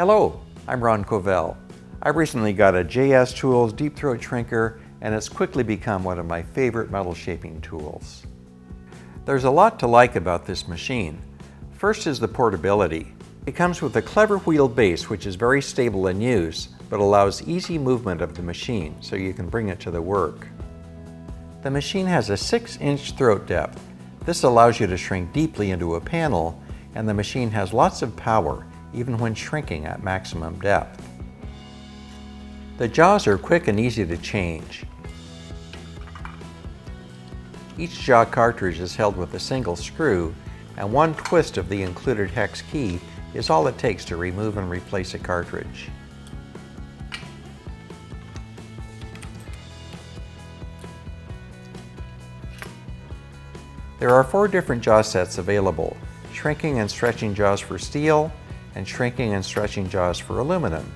Hello, I'm Ron Covell. I recently got a JS Tools Deep Throat Shrinker, and it's quickly become one of my favorite metal shaping tools. There's a lot to like about this machine. First is the portability. It comes with a clever wheel base which is very stable in use, but allows easy movement of the machine so you can bring it to the work. The machine has a 6-inch throat depth. This allows you to shrink deeply into a panel, and the machine has lots of power, even when shrinking at maximum depth. The jaws are quick and easy to change. Each jaw cartridge is held with a single screw, and one twist of the included hex key is all it takes to remove and replace a cartridge. There are 4 different jaw sets available: shrinking and stretching jaws for steel, and shrinking and stretching jaws for aluminum.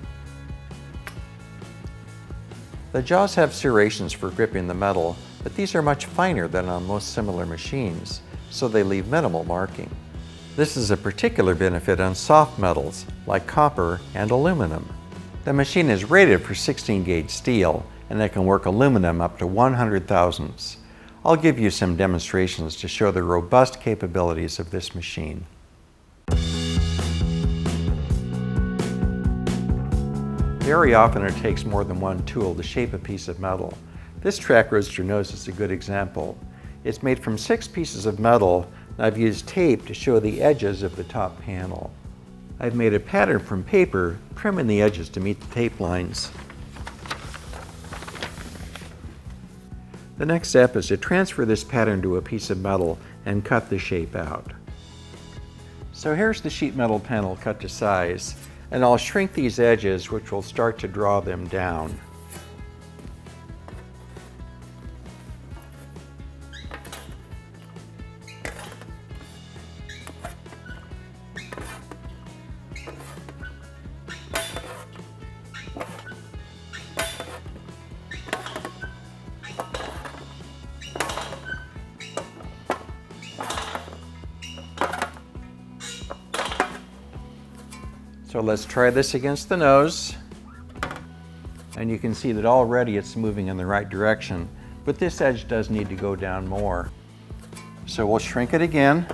The jaws have serrations for gripping the metal, but these are much finer than on most similar machines, so they leave minimal marking. This is a particular benefit on soft metals like copper and aluminum. The machine is rated for 16-gauge steel, and it can work aluminum up to 100 thousandths. I'll give you some demonstrations to show the robust capabilities of this machine. Very often it takes more than one tool to shape a piece of metal. This track roaster nose is a good example. It's made from 6 pieces of metal, and I've used tape to show the edges of the top panel. I've made a pattern from paper, trimming the edges to meet the tape lines. The next step is to transfer this pattern to a piece of metal and cut the shape out. So here's the sheet metal panel cut to size, and I'll shrink these edges, which will start to draw them down. So let's try this against the nose, and you can see that already it's moving in the right direction, but this edge does need to go down more. So we'll shrink it again.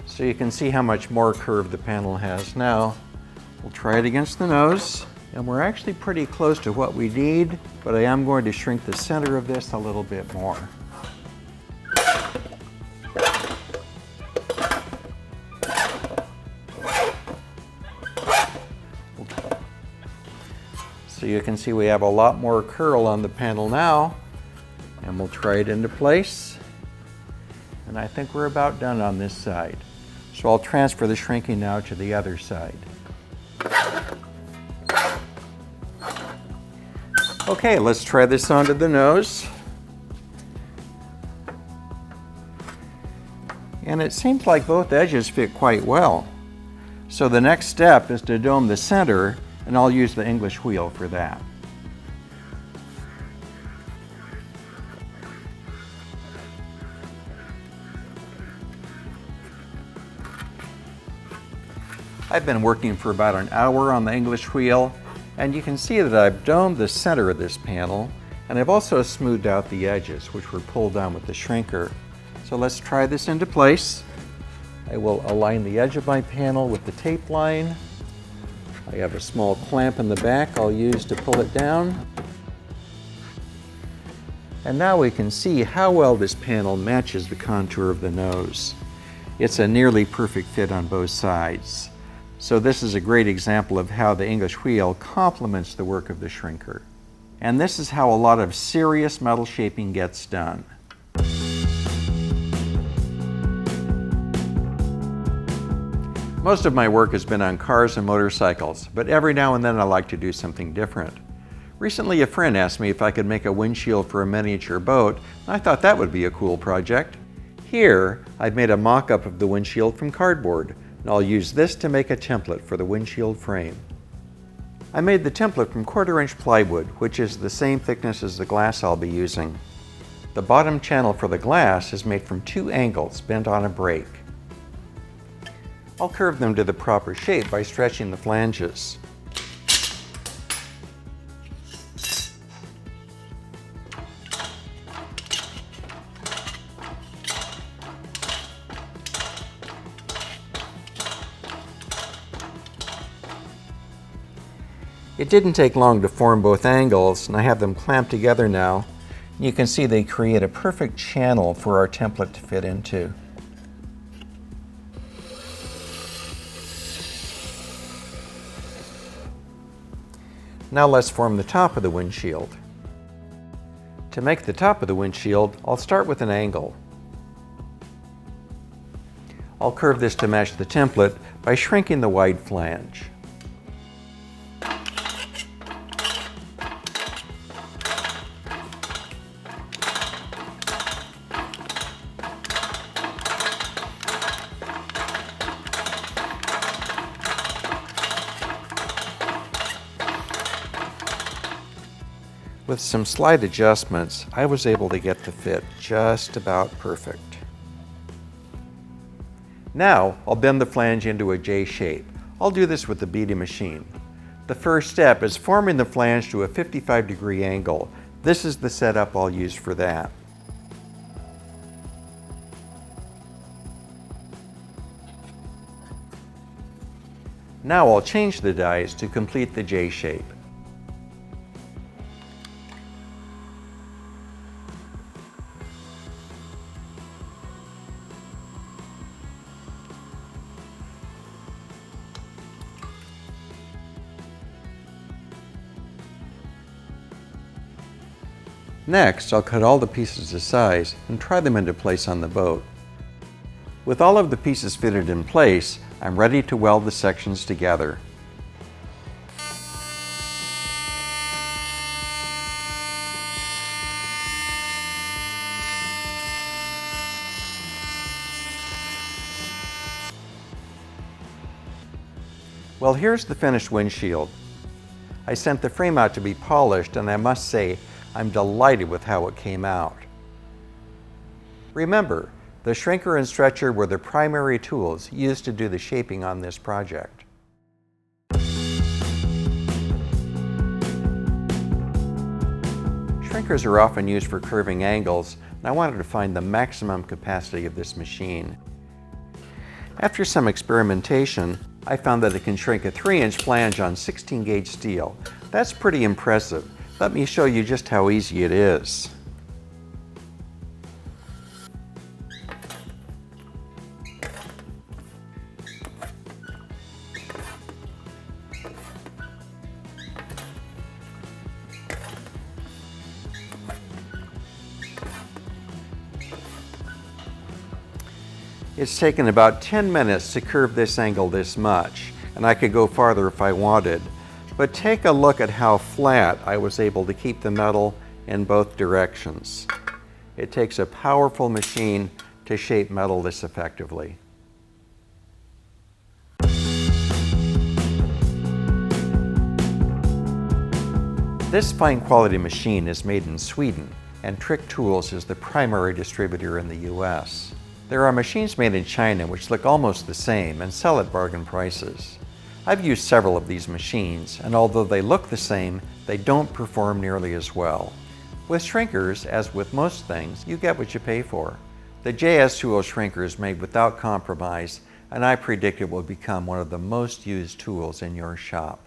So you can see how much more curve the panel has now. We'll try it against the nose, and we're actually pretty close to what we need, but I am going to shrink the center of this a little bit more. So you can see we have a lot more curl on the panel now, and we'll try it into place. And I think we're about done on this side. So I'll transfer the shrinking now to the other side. Okay, let's try this onto the nose. And it seems like both edges fit quite well. So the next step is to dome the center, and I'll use the English wheel for that. I've been working for about an hour on the English wheel, and you can see that I've domed the center of this panel, and I've also smoothed out the edges, which were pulled down with the shrinker. So let's try this into place. I will align the edge of my panel with the tape line. I have a small clamp in the back I'll use to pull it down. And now we can see how well this panel matches the contour of the nose. It's a nearly perfect fit on both sides. So this is a great example of how the English wheel complements the work of the shrinker. And this is how a lot of serious metal shaping gets done. Most of my work has been on cars and motorcycles, but every now and then I like to do something different. Recently a friend asked me if I could make a windshield for a miniature boat, and I thought that would be a cool project. Here, I've made a mock-up of the windshield from cardboard, and I'll use this to make a template for the windshield frame. I made the template from 1/4-inch plywood, which is the same thickness as the glass I'll be using. The bottom channel for the glass is made from 2 angles bent on a break. I'll curve them to the proper shape by stretching the flanges. It didn't take long to form both angles, and I have them clamped together now. You can see they create a perfect channel for our template to fit into. Now let's form the top of the windshield. To make the top of the windshield, I'll start with an angle. I'll curve this to match the template by shrinking the wide flange. With some slight adjustments, I was able to get the fit just about perfect. Now, I'll bend the flange into a J shape. I'll do this with the beading machine. The first step is forming the flange to a 55-degree angle. This is the setup I'll use for that. Now I'll change the dies to complete the J shape. Next, I'll cut all the pieces to size and try them into place on the boat. With all of the pieces fitted in place, I'm ready to weld the sections together. Well, here's the finished windshield. I sent the frame out to be polished, and I must say, I'm delighted with how it came out. Remember, the shrinker and stretcher were the primary tools used to do the shaping on this project. Shrinkers are often used for curving angles, and I wanted to find the maximum capacity of this machine. After some experimentation, I found that it can shrink a 3-inch flange on 16-gauge steel. That's pretty impressive. Let me show you just how easy it is. It's taken about 10 minutes to curve this angle this much, and I could go farther if I wanted. But take a look at how flat I was able to keep the metal in both directions. It takes a powerful machine to shape metal this effectively. This fine quality machine is made in Sweden, and Trick-Tools is the primary distributor in the US. There are machines made in China which look almost the same and sell at bargain prices. I've used several of these machines, and although they look the same, they don't perform nearly as well. With shrinkers, as with most things, you get what you pay for. The JS Tools shrinker is made without compromise, and I predict it will become one of the most used tools in your shop.